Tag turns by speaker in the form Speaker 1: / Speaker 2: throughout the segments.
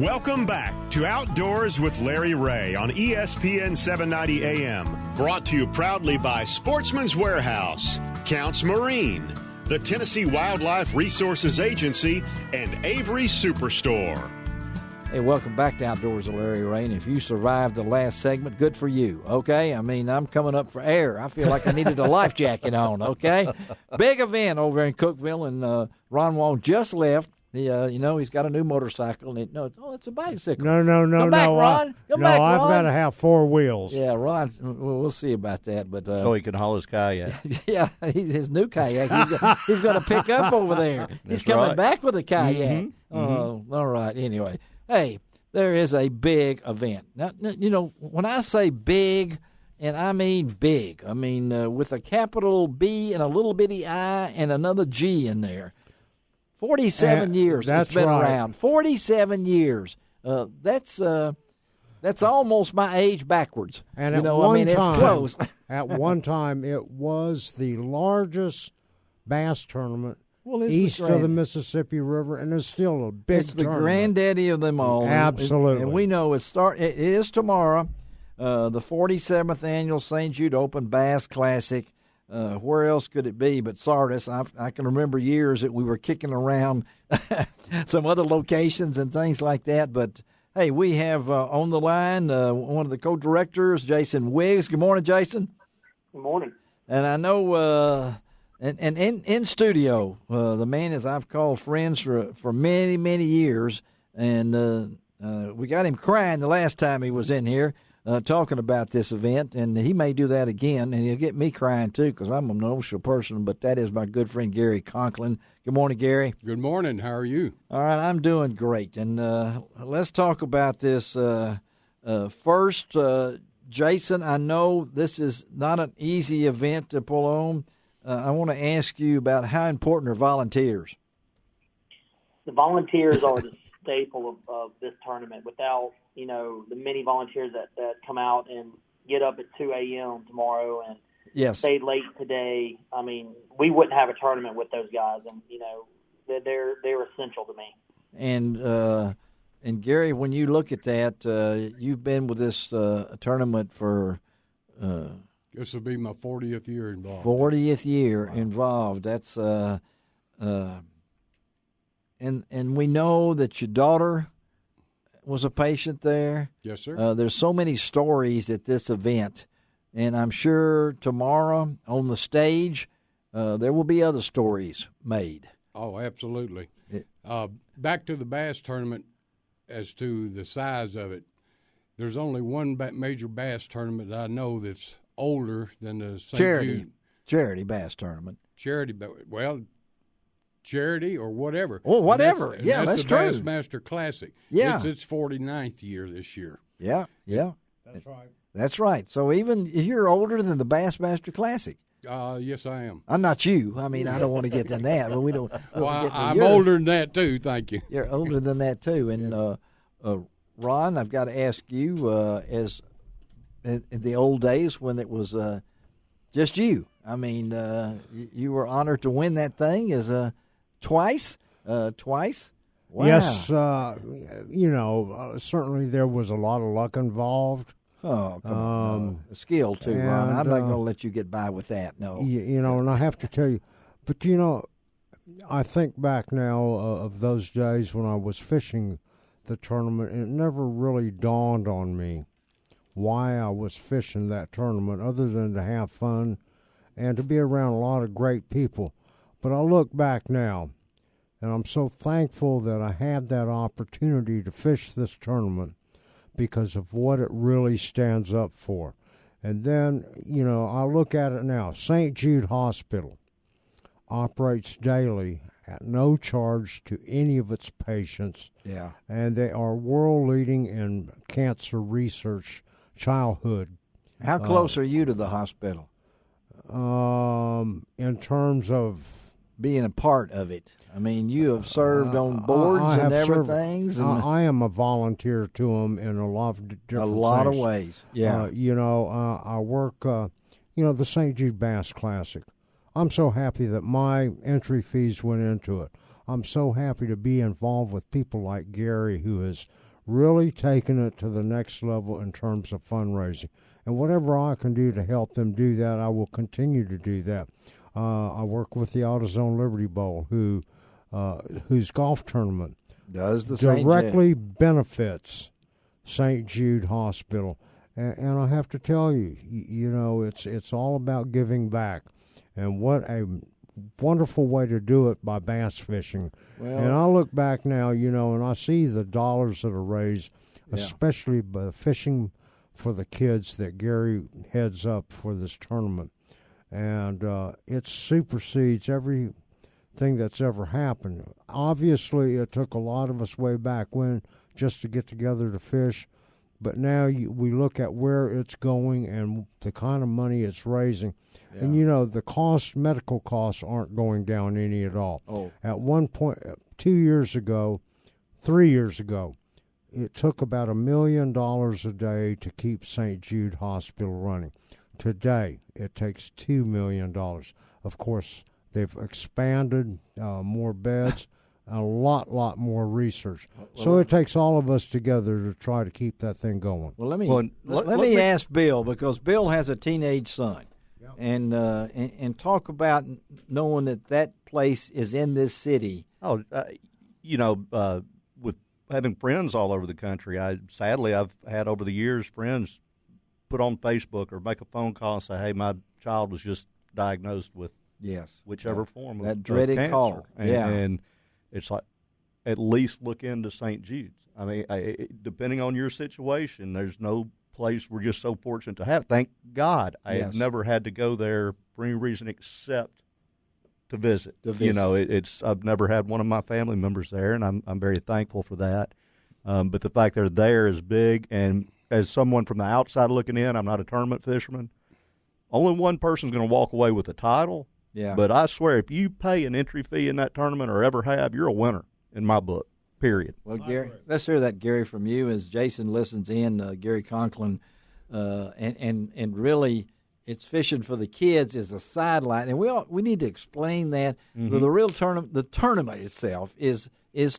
Speaker 1: Welcome back to Outdoors with Larry Ray on ESPN 790 AM. Brought to you proudly by Sportsman's Warehouse, Counts Marine, the Tennessee Wildlife Resources Agency, and Avery Superstore.
Speaker 2: Hey, welcome back to Outdoors with Larry Ray. And if you survived the last segment, good for you, okay? I mean, I'm coming up for air. I feel like I needed a life jacket on, okay? Big event over in Cookeville, and Ron Wong just left. He's got a new motorcycle. And it's a bicycle.
Speaker 3: No.
Speaker 2: Come back, Ron. Come back, Ron.
Speaker 3: I've got to have four wheels.
Speaker 2: Yeah, Ron, we'll see about that. But
Speaker 4: so he can haul his kayak.
Speaker 2: Yeah, his new kayak. He's going to pick up over there. He's coming back with a kayak. Mm-hmm. All right. Anyway, hey, there is a big event. Now, when I say big, and I mean big, I mean with a capital B and a little bitty I and another G in there. 47 years it's been around. 47 years. That's almost my age backwards.
Speaker 3: And
Speaker 2: it's close.
Speaker 3: At one time, it was the largest bass tournament east of the Mississippi River, and it's still a big
Speaker 2: It's the
Speaker 3: tournament.
Speaker 2: granddaddy of them all.
Speaker 3: Absolutely.
Speaker 2: And we know it is tomorrow, the 47th annual St. Jude Open Bass Classic. Where else could it be but Sardis? I can remember years that we were kicking around some other locations and things like that. But, hey, we have on the line one of the co-directors, Jason Wiggs. Good morning, Jason.
Speaker 5: Good morning.
Speaker 2: And I know and in studio, the man as I've called friends for many, many years, and we got him crying the last time he was in here. Talking about this event, and he may do that again, and he'll get me crying too because I'm an emotional person, but that is my good friend Gary Conklin. Good morning, Gary.
Speaker 6: Good morning. How are you?
Speaker 2: All right, I'm doing great, and let's talk about this first. Jason, I know this is not an easy event to pull on. I want to ask you about how important are volunteers?
Speaker 5: The volunteers are the staple of this tournament. Without the many volunteers that come out and get up at 2 a.m. tomorrow and stay late today, I mean, we wouldn't have a tournament with those guys, and they're essential to me.
Speaker 2: And Gary, when you look at that, you've been with this tournament for
Speaker 6: this will be my 40th year involved.
Speaker 2: 40th year involved. That's and we know that your daughter was a patient there.
Speaker 6: Yes, sir.
Speaker 2: There's so many stories at this event, and I'm sure tomorrow on the stage there will be other stories made.
Speaker 6: Oh, absolutely. Back to the bass tournament, as to the size of it, there's only one major bass tournament that I know that's older than the St. Jude.
Speaker 2: Charity bass tournament.
Speaker 6: Charity or whatever.
Speaker 2: Oh, whatever. That's true.
Speaker 6: That's the Bassmaster Classic.
Speaker 2: Yeah.
Speaker 6: It's its 49th year this year.
Speaker 2: Yeah.
Speaker 3: That's right.
Speaker 2: That's right. So even you're older than the Bassmaster Classic.
Speaker 6: Yes, I am.
Speaker 2: I'm not you. I mean, I don't want to get to that, but we don't.
Speaker 6: I'm older than that too. Thank you.
Speaker 2: You're older than that too, and Ron, I've got to ask you, as in the old days when it was just you. I mean, you were honored to win that thing as twice. Wow.
Speaker 3: Yes, certainly there was a lot of luck involved.
Speaker 2: Oh, come on. Skill, too, Ron. I'm not going to let you get by with that, no.
Speaker 3: And I have to tell you, but, I think back now of those days when I was fishing the tournament, and it never really dawned on me why I was fishing that tournament other than to have fun and to be around a lot of great people. But I look back now, and I'm so thankful that I had that opportunity to fish this tournament because of what it really stands up for. And then, I look at it now. St. Jude Hospital operates daily at no charge to any of its patients.
Speaker 2: Yeah.
Speaker 3: And they are world-leading in cancer research, childhood.
Speaker 2: How close are you to the hospital?
Speaker 3: In terms of
Speaker 2: being a part of it. I mean, you have served on boards and everything.
Speaker 3: I am a volunteer to them in a lot of different
Speaker 2: of ways. Yeah.
Speaker 3: I work, the St. Jude Bass Classic. I'm so happy that my entry fees went into it. I'm so happy to be involved with people like Gary, who has really taking it to the next level in terms of fundraising. And whatever I can do to help them do that, I will continue to do that. I work with the AutoZone Liberty Bowl, whose golf tournament
Speaker 2: does the
Speaker 3: directly benefits St. Jude Hospital. And I have to tell you, it's all about giving back. And what a wonderful way to do it by bass fishing. Well, and I look back now, and I see the dollars that are raised, especially by fishing for the kids that Gary heads up for this tournament. And it supersedes everything that's ever happened. Obviously, it took a lot of us way back when just to get together to fish. But now we look at where it's going and the kind of money it's raising. Yeah. And, the medical costs aren't going down any at all. Oh. At one point, 3 years ago, it took about $1 million a day to keep St. Jude Hospital running. Today, it takes $2 million. Of course, they've expanded more beds. A lot more research. So it takes all of us together to try to keep that thing going.
Speaker 2: Well, let me ask Bill, because Bill has a teenage son, and talk about knowing that place is in this city.
Speaker 4: Oh, with having friends all over the country, I've had over the years friends put on Facebook or make a phone call and say, "Hey, my child was just diagnosed with whichever form of
Speaker 2: that dreaded
Speaker 4: cancer."
Speaker 2: call,
Speaker 4: and it's like, at least look into St. Jude's. I mean, depending on your situation, there's no place we're just so fortunate to have. Thank God I have never had to go there for any reason except to visit. I've never had one of my family members there, and I'm very thankful for that. But the fact they're there is big, and as someone from the outside looking in, I'm not a tournament fisherman. Only one person's going to walk away with the title.
Speaker 2: Yeah.
Speaker 4: But I swear, if you pay an entry fee in that tournament or ever have, you're a winner in my book, period.
Speaker 2: Well, Gary, let's hear that, Gary, from you as Jason listens in, Gary Conklin. And really, it's fishing for the kids is a sideline. And we need to explain that. Mm-hmm. The real tournament, the tournament itself is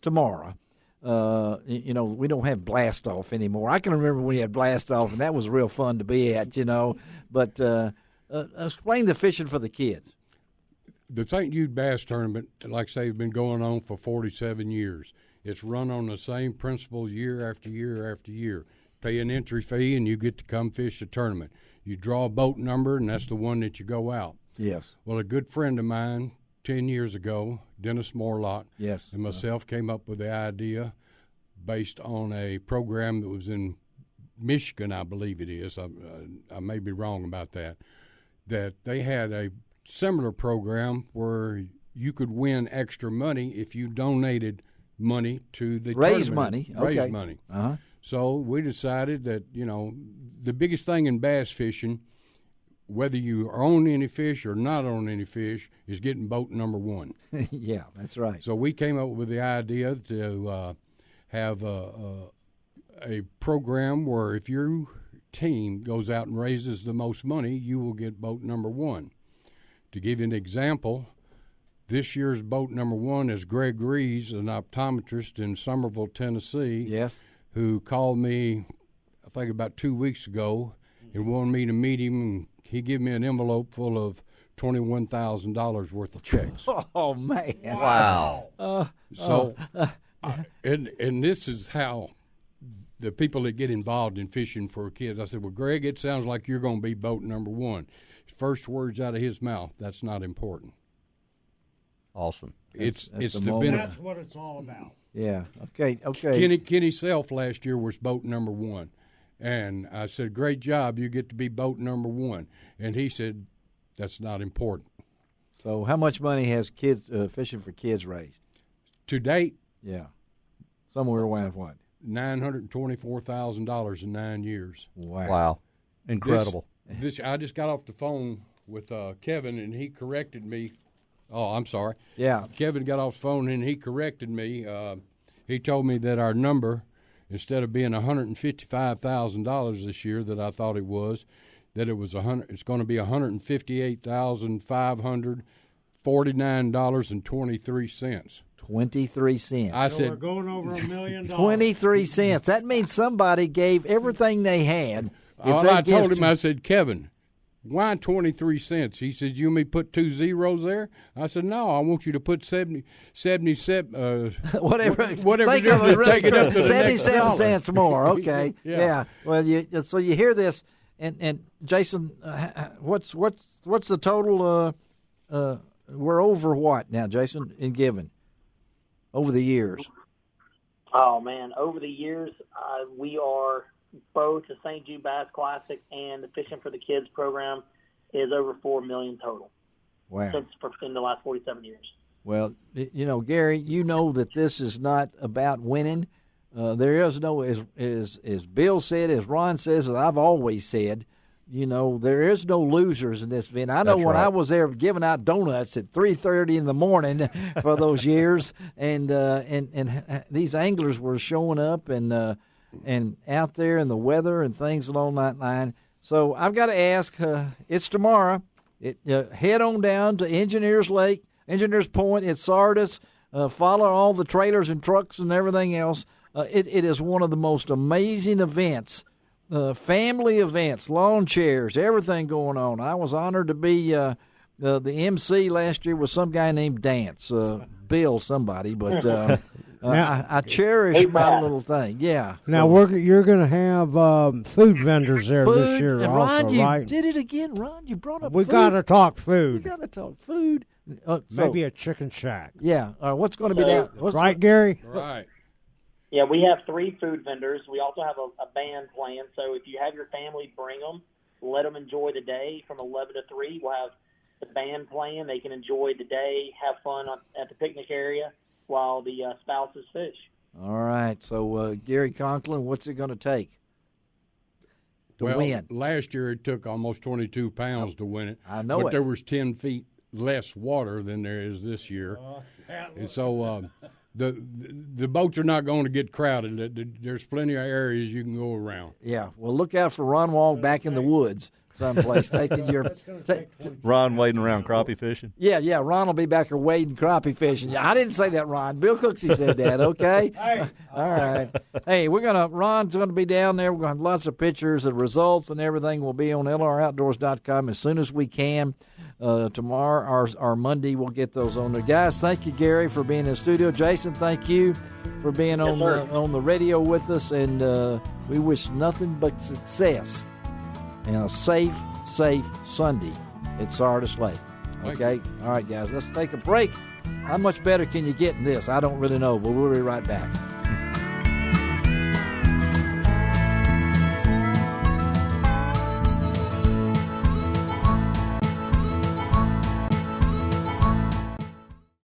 Speaker 2: tomorrow. We don't have blast off anymore. I can remember when you had blast off, and that was real fun to be at, But explain the fishing for the kids.
Speaker 6: The St. Jude Bass Tournament, like I say, has been going on for 47 years. It's run on the same principles year after year after year. Pay an entry fee, and you get to come fish the tournament. You draw a boat number, and that's the one that you go out.
Speaker 2: Yes.
Speaker 6: Well, a good friend of mine 10 years ago, Dennis Morlock,
Speaker 2: and
Speaker 6: myself came up with the idea based on a program that was in Michigan, I believe it is. I may be wrong about that they had a similar program where you could win extra money if you donated money to the
Speaker 2: raise
Speaker 6: tournament. Raise money.
Speaker 2: Uh-huh.
Speaker 6: So we decided that, the biggest thing in bass fishing, whether you own any fish or not own any fish, is getting boat number one.
Speaker 2: Yeah, that's right.
Speaker 6: So we came up with the idea to have a program where if your team goes out and raises the most money, you will get boat number one. To give you an example, this year's boat number one is Greg Rees, an optometrist in Somerville, Tennessee, who called me, I think about 2 weeks ago, and wanted me to meet him. And he gave me an envelope full of $21,000 worth of checks.
Speaker 2: Oh, man.
Speaker 4: Wow.
Speaker 6: And this is how the people that get involved in fishing for kids, I said, well, Greg, it sounds like you're going to be boat number one. First words out of his mouth, that's not important.
Speaker 4: Awesome.
Speaker 6: It's the
Speaker 3: benefit. That's what it's all about.
Speaker 2: Yeah. Okay.
Speaker 6: Kenny Self last year was boat number one. And I said, great job. You get to be boat number one. And he said, that's not important.
Speaker 2: So how much money has kids fishing for kids raised?
Speaker 6: To date?
Speaker 2: Yeah. Somewhere around what?
Speaker 6: $924,000 in 9 years.
Speaker 4: Wow. Incredible.
Speaker 6: I just got off the phone with Kevin, and he corrected me. Oh, I'm sorry.
Speaker 2: Yeah.
Speaker 6: Kevin got off the phone, and he corrected me. He told me that our number, instead of being $155,000 this year that I thought it was, that it's going to be $158,549.23.
Speaker 2: 23 cents.
Speaker 6: I
Speaker 3: so
Speaker 6: said,
Speaker 3: we're going over $1 million.
Speaker 2: 23 cents. That means somebody gave everything they had.
Speaker 6: I told him, I said, Kevin, why 23 cents? He says, you want me to put 2 zeros there? I said, no, I want you to put 77,
Speaker 2: whatever
Speaker 6: take it up to the
Speaker 2: 77 cents more. Okay.
Speaker 6: Yeah.
Speaker 2: Well, so you hear this, and Jason, what's the total? We're over what now, Jason, in giving over the years?
Speaker 5: Oh, man, over the years, we are both the St. Jude Bass Classic and the Fishing for the Kids program is over $4 million total.
Speaker 2: Wow!
Speaker 5: In the last 47 years.
Speaker 2: Well, Gary, you know that this is not about winning. There is no, as Bill said, as Ron says, as I've always said, there is no losers in this event. I know when I was there giving out donuts at 3:30 in the morning for those years, and these anglers were showing up and out there in the weather and things along that line. So I've got to ask, it's tomorrow. Head on down to Engineers Point at Sardis. Follow all the trailers and trucks and everything else. It is one of the most amazing events, family events, lawn chairs, everything going on. I was honored to be the MC last year with some guy named Dance, Bill somebody, but I cherish my little thing. Yeah.
Speaker 3: Now you're going to have food vendors there this year,
Speaker 2: and
Speaker 3: also,
Speaker 2: Ron, you
Speaker 3: right?
Speaker 2: did it again, Ron. You brought up.
Speaker 3: We
Speaker 2: food.
Speaker 3: got to talk food.
Speaker 2: We got to talk food.
Speaker 3: Maybe a chicken shack.
Speaker 2: Yeah. What's going to be down?
Speaker 3: Right, Gary?
Speaker 6: Right.
Speaker 5: Yeah, we have 3 food vendors. We also have a band playing. So if you have your family, bring them. Let them enjoy the day from 11 to 3. We'll have the band playing. They can enjoy the day, have fun at the picnic area while the spouses fish.
Speaker 2: All right. So, Gary Conklin, what's it going to take to win?
Speaker 6: Last year it took almost 22 pounds to win it.
Speaker 2: I know
Speaker 6: but there was 10 feet less water than there is this year. And so the boats are not going to get crowded. There's plenty of areas you can go around.
Speaker 2: Yeah. Well, look out for Ron Wall back in the woods someplace taking your
Speaker 4: Ron wading around crappie fishing.
Speaker 2: Yeah, Ron will be back here wading crappie fishing. I didn't say that, Ron. Bill Cooksey said that, okay? All right. Hey, Ron's gonna be down there. We're gonna have lots of pictures, the results and everything will be on lroutdoors.com as soon as we can. Tomorrow or Monday we'll get those on there. Guys, thank you, Gary, for being in the studio. Jason, thank you for being on the radio with us, and we wish nothing but success and a safe Sunday at Sardis Lake. Okay? All right, guys, let's take a break. How much better can you get in this? I don't really know, but we'll be right back.